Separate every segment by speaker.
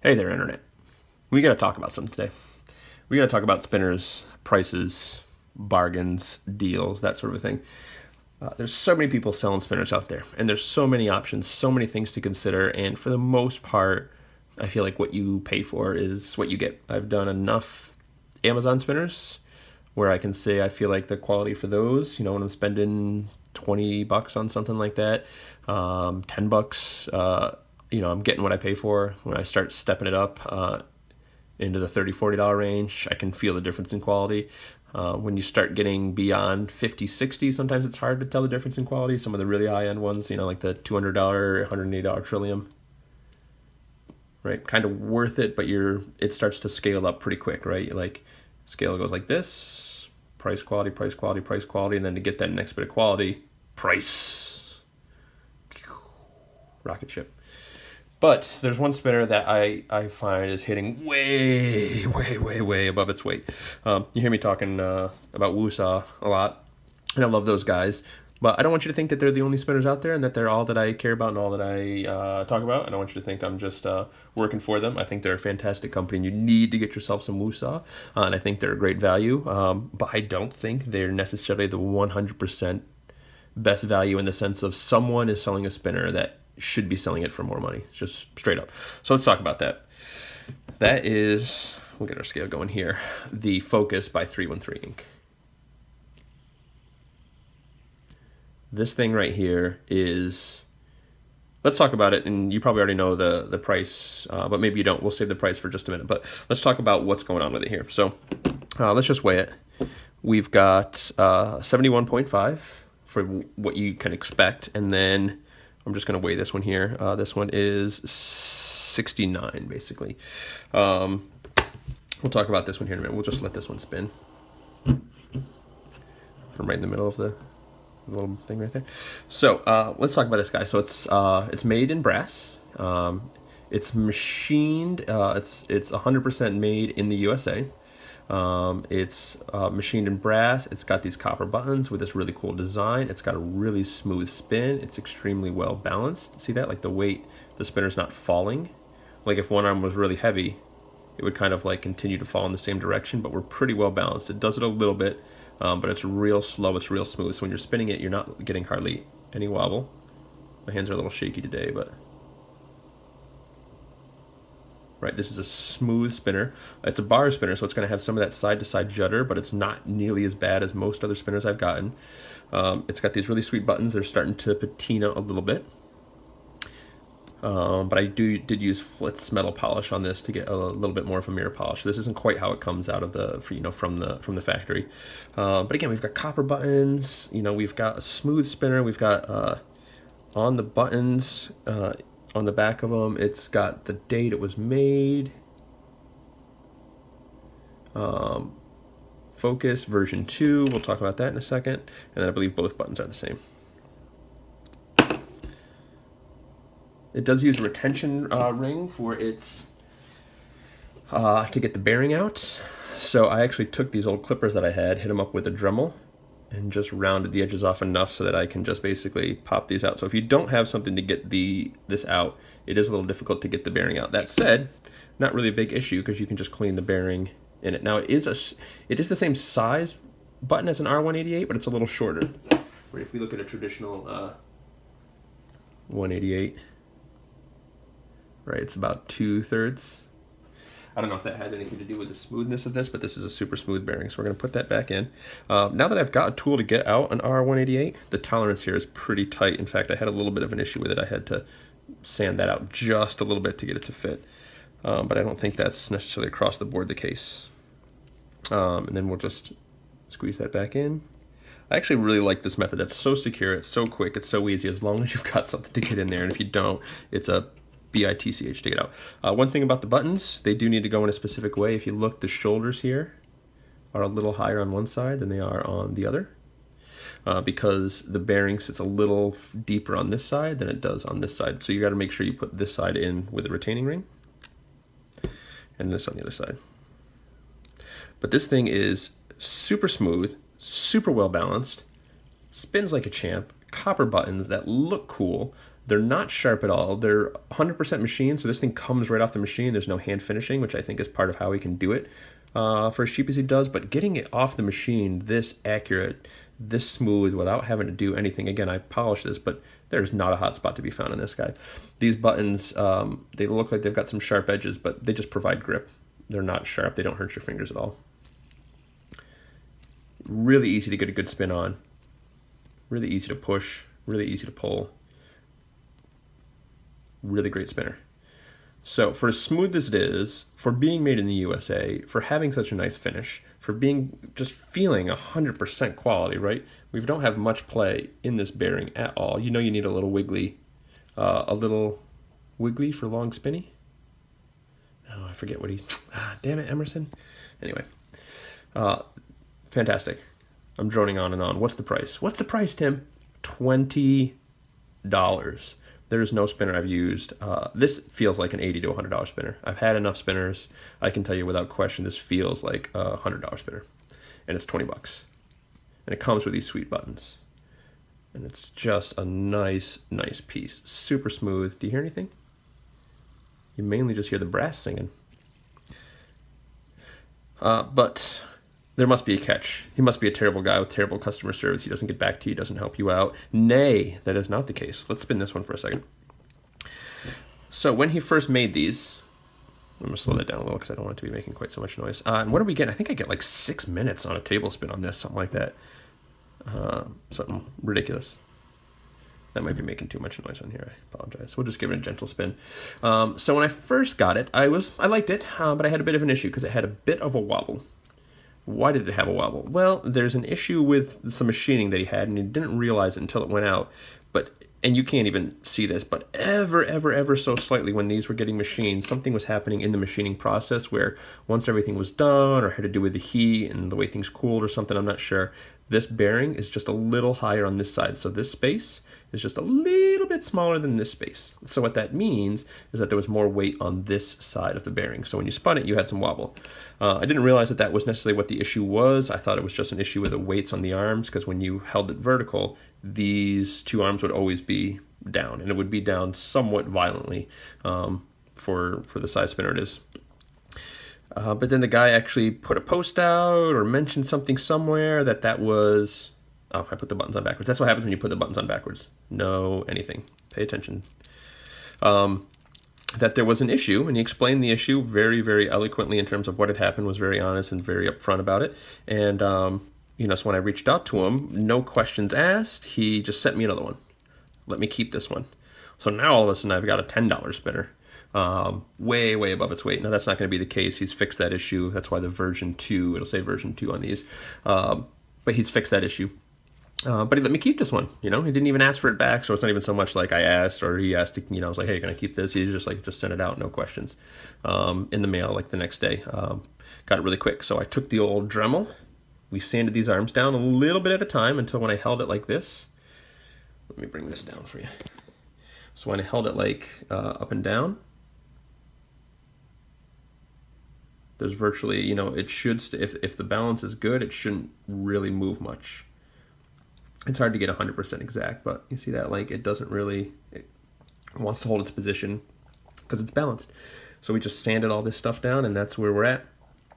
Speaker 1: Hey there, Internet. We got to talk about something today. We got to talk about spinners, prices, bargains, deals, that sort of thing. There's so many people selling spinners out there, and there's so many options, so many things to consider, and for the most part, I feel like what you pay for is what you get. I've done enough Amazon spinners where I can say I feel like the quality for those, when I'm spending 20 bucks on something like that, 10 bucks, I'm getting what I pay for. When I start stepping it up into the $30, $40 range, I can feel the difference in quality. When you start getting beyond 50, 60, sometimes it's hard to tell the difference in quality. Some of the really high-end ones, like the $200, $180 Trillium, right? Kind of worth it, but it starts to scale up pretty quick, right? Like scale goes like this, price, quality, price, quality, price, quality, and then to get that next bit of quality, price, rocket ship. But there's one spinner that I find is hitting way, way, way, way above its weight. You hear me talking about WooSah a lot, and I love those guys. But I don't want you to think that they're the only spinners out there and that they're all that I care about and all that I talk about. I don't want you to think I'm just working for them. I think they're a fantastic company, and you need to get yourself some WooSah, and I think they're a great value. But I don't think they're necessarily the 100% best value in the sense of someone is selling a spinner that should be selling it for more money, just straight up. So let's talk about that. That is, we'll get our scale going here, the Focus by 313 Inc. This thing right here is, let's talk about it, and you probably already know the price, but maybe you don't. We'll save the price for just a minute, but let's talk about what's going on with it here. So let's just weigh it. We've got 71.5 for what you can expect, and then I'm just going to weigh this one here. This one is 69, basically. We'll talk about this one here in a minute. We'll just let this one spin. From right in the middle of the little thing right there. So let's talk about this guy. So it's made in brass. It's machined. It's 100% made in the USA. It's machined in brass. It's got these copper buttons with this really cool design. It's got a really smooth spin. It's extremely well balanced. See that? Like the weight, the spinner's not falling. Like if one arm was really heavy, it would kind of like continue to fall in the same direction, but we're pretty well balanced. It does it a little bit, but it's real slow. It's real smooth. So when you're spinning it, you're not getting hardly any wobble. My hands are a little shaky today, but right, this is a smooth spinner. It's a bar spinner, so it's going to have some of that side-to-side judder, but it's not nearly as bad as most other spinners I've gotten. It's got these really sweet buttons. They're starting to patina a little bit. But I did use Flitz metal polish on this to get a little bit more of a mirror polish. This isn't quite how it comes out of from the factory. But again, we've got copper buttons. We've got a smooth spinner. We've got on the buttons. On the back of them, it's got the date it was made. Focus version 2, we'll talk about that in a second. And then I believe both buttons are the same. It does use a retention ring for its, to get the bearing out. So I actually took these old clippers that I had, hit them up with a Dremel, and just rounded the edges off enough so that I can just basically pop these out. So if you don't have something to get this out, it is a little difficult to get the bearing out. That said, not really a big issue because you can just clean the bearing in it. Now it is the same size button as an R188, but it's a little shorter. Right, if we look at a traditional 188, right, it's about 2/3. I don't know if that has anything to do with the smoothness of this, but this is a super smooth bearing, so we're going to put that back in. Now that I've got a tool to get out an R188, the tolerance here is pretty tight. In fact, I had a little bit of an issue with it. I had to sand that out just a little bit to get it to fit, but I don't think that's necessarily across the board the case. And then we'll just squeeze that back in. I actually really like this method. It's so secure, it's so quick, it's so easy, as long as you've got something to get in there, and if you don't, it's a bitch to get out. One thing about the buttons, they do need to go in a specific way. If you look, the shoulders here are a little higher on one side than they are on the other, because the bearing sits a little deeper on this side than it does on this side. So you got to make sure you put this side in with a retaining ring, and this on the other side. But this thing is super smooth, super well balanced, spins like a champ, copper buttons that look cool, They're not sharp at all. They're 100% machine, so this thing comes right off the machine. There's no hand finishing, which I think is part of how he can do it for as cheap as he does. But getting it off the machine this accurate, this smooth, without having to do anything. Again, I polished this, but there's not a hot spot to be found in this guy. These buttons, they look like they've got some sharp edges, but they just provide grip. They're not sharp. They don't hurt your fingers at all. Really easy to get a good spin on. Really easy to push. Really easy to pull. Really great spinner. So for as smooth as it is, for being made in the USA, for having such a nice finish, for being just feeling 100% quality, right? We don't have much play in this bearing at all. You know you need a little wiggly for long spinny. Oh, I forget what damn it, Emerson. Anyway, fantastic. I'm droning on and on. What's the price? What's the price, Tim? $20. There's no spinner I've used. This feels like an $80 to $100 spinner. I've had enough spinners. I can tell you without question, this feels like a $100 spinner. And it's 20 bucks. And it comes with these sweet buttons. And it's just a nice, nice piece. Super smooth. Do you hear anything? You mainly just hear the brass singing. But there must be a catch. He must be a terrible guy with terrible customer service. He doesn't get back to you, doesn't help you out. Nay, that is not the case. Let's spin this one for a second. So when he first made these, I'm going to slow that down a little because I don't want it to be making quite so much noise. And what are we getting? I think I get like 6 minutes on a table spin on this, something like that. Something ridiculous. That might be making too much noise on here. I apologize. We'll just give it a gentle spin. So when I first got it, I liked it, but I had a bit of an issue because it had a bit of a wobble. Why did it have a wobble? Well, there's an issue with some machining that he had, and he didn't realize it until it went out. And you can't even see this, but ever so slightly when these were getting machined, something was happening in the machining process where once everything was done or had to do with the heat and the way things cooled or something, I'm not sure, this bearing is just a little higher on this side. So this space is just a little bit smaller than this space. So what that means is that there was more weight on this side of the bearing. So when you spun it, you had some wobble. I didn't realize that that was necessarily what the issue was. I thought it was just an issue with the weights on the arms, because when you held it vertical, these two arms would always be down, and it would be down somewhat violently for the size spinner it is. But then the guy actually put a post out or mentioned something somewhere that was... Oh, I put the buttons on backwards. That's what happens when you put the buttons on backwards. No anything. Pay attention. That there was an issue, and he explained the issue very eloquently in terms of what had happened, was very honest and very upfront about it. And, you know, so when I reached out to him, no questions asked, he just sent me another one. Let me keep this one. So now all of a sudden I've got a $10 spinner. Way above its weight. Now that's not going to be the case. He's fixed that issue. That's why the version 2, it'll say version 2 on these. But he's fixed that issue. But he let me keep this one, you know, he didn't even ask for it back. So it's not even so much like I asked or he asked, you know, I was like, hey, can I keep this? He's just like, just send it out, no questions, in the mail, like the next day. Got it really quick. So I took the old Dremel, we sanded these arms down a little bit at a time until when I held it like this, let me bring this down for you. So when I held it like up and down, there's virtually, you know, it should, if the balance is good, it shouldn't really move much. It's hard to get 100% exact, but you see that, like, it doesn't really, it wants to hold its position because it's balanced. So we just sanded all this stuff down, and that's where we're at.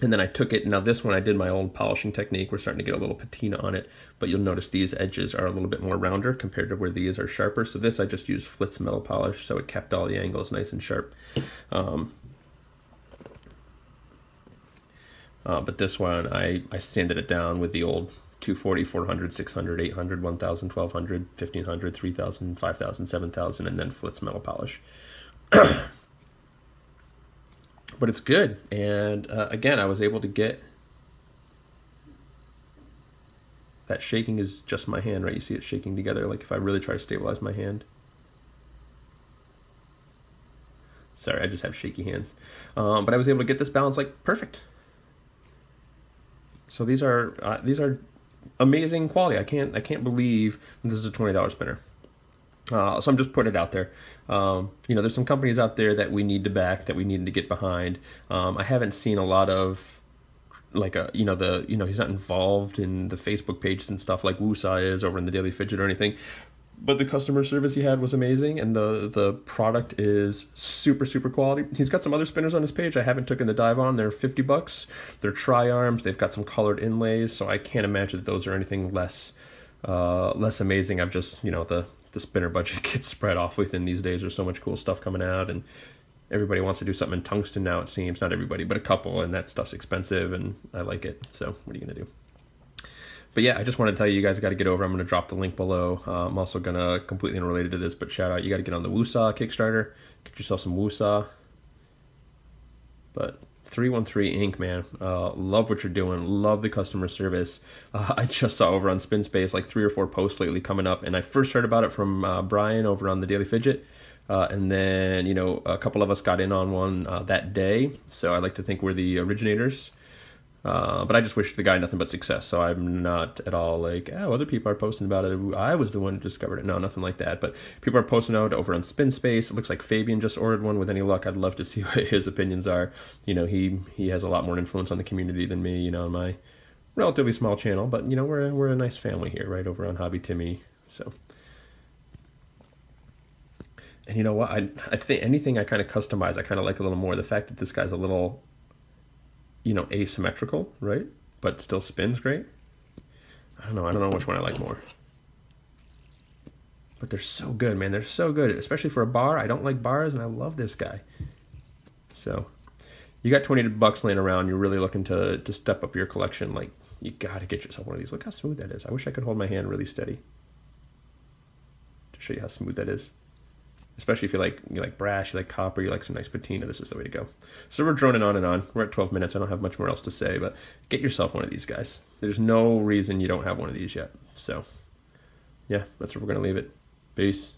Speaker 1: And then I took it, now this one I did my old polishing technique. We're starting to get a little patina on it, but you'll notice these edges are a little bit more rounder compared to where these are sharper. So this I just used Flitz metal polish, so it kept all the angles nice and sharp. But this one, I sanded it down with the old 240, 400, 600, 800, 1000, 1200, 1500, 3000, 5000, 7000, and then Flitz metal polish. But it's good, and again, I was able to get that shaking is just my hand, right? You see it shaking together, like if I really try to stabilize my hand. Sorry, I just have shaky hands. But I was able to get this balance like perfect. So these are amazing quality. I can't believe this is a $20 spinner. So I'm just putting it out there. You know, there's some companies out there that we need to back, that we need to get behind. I haven't seen a lot of, like, he's not involved in the Facebook pages and stuff like WooSah is over in the Daily Fidget or anything. but the customer service he had was amazing, and the product is super quality. He's got some other spinners on his page I haven't taken the dive on. They're $50. They're tri-arms. They've got some colored inlays, so I can't imagine that those are anything less amazing. I've just, you know, the spinner budget gets spread off within these days. There's so much cool stuff coming out, and everybody wants to do something in tungsten now, it seems. Not everybody, but a couple, and that stuff's expensive, and I like it. So what are you gonna do? But yeah, I just want to tell you, you guys got to get over. I'm going to drop the link below. I'm also going to, completely unrelated to this, but shout out, you got to get on the WooSah Kickstarter. Get yourself some WooSah. But 313 Inc., man, love what you're doing. Love the customer service. I just saw over on SpinSpace like 3 or 4 posts lately coming up, and I first heard about it from Brian over on the Daily Fidget. And then, you know, a couple of us got in on one that day. So I like to think we're the originators. But I just wish the guy nothing but success. So I'm not at all like, oh, other people are posting about it. I was the one who discovered it. No, nothing like that. But people are posting out over on SpinSpace. It looks like Fabian just ordered one. With any luck, I'd love to see what his opinions are. You know, he has a lot more influence on the community than me, you know, on my relatively small channel. But, you know, we're a nice family here, right, over on Hobby Timmy. So, and you know what? I think anything I kind of customize, I kind of like a little more. The fact that this guy's a little, you know, asymmetrical, right? But still spins great. I don't know which one I like more. But they're so good, man. They're so good, especially for a bar. I don't like bars, and I love this guy. So, you got $20 laying around. You're really looking to step up your collection. Like, you got to get yourself one of these. Look how smooth that is. I wish I could hold my hand really steady to show you how smooth that is. Especially if you like brass, you like copper, you like some nice patina, this is the way to go. So we're droning on and on. We're at 12 minutes. I don't have much more else to say, but get yourself one of these guys. There's no reason you don't have one of these yet. So, yeah, that's where we're going to leave it. Peace.